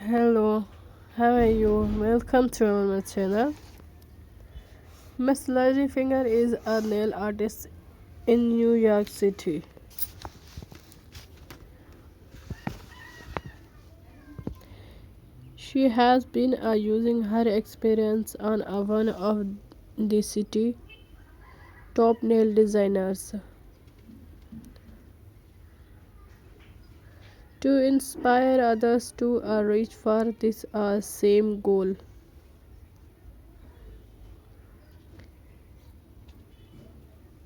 Hello, how are you? Welcome to my channel. Miss Lady Finger is a nail artist in New York City. She has been using her experience on one of the city top nail designers to inspire others to reach for this same goal.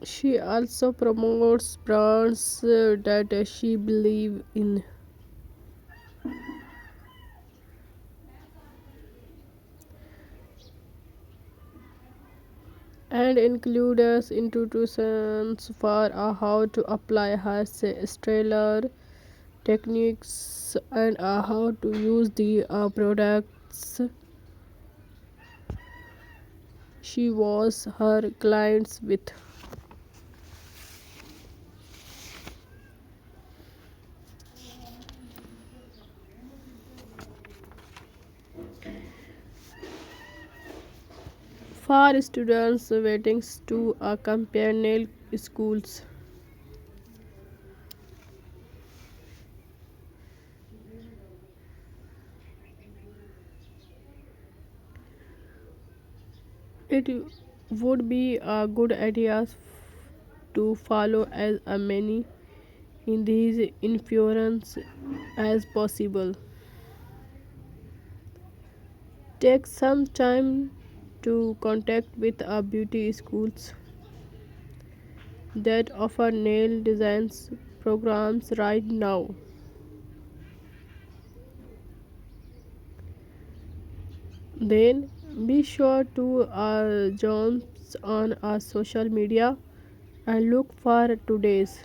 She also promotes brands that she believes in and includes instructions for how to apply her stellar techniques and how to use the products she was her clients with. For students waiting to compare nail schools, it would be a good idea to follow as many in these influence as possible. Take some time to contact with beauty schools that offer nail designs programs right now. Then be sure to jump on social media and look for today's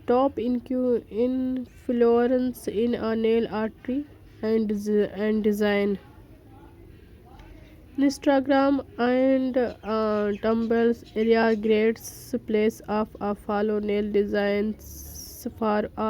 top influence in nail artry and design. Instagram and Tumblr's area great place of follow nail designs for all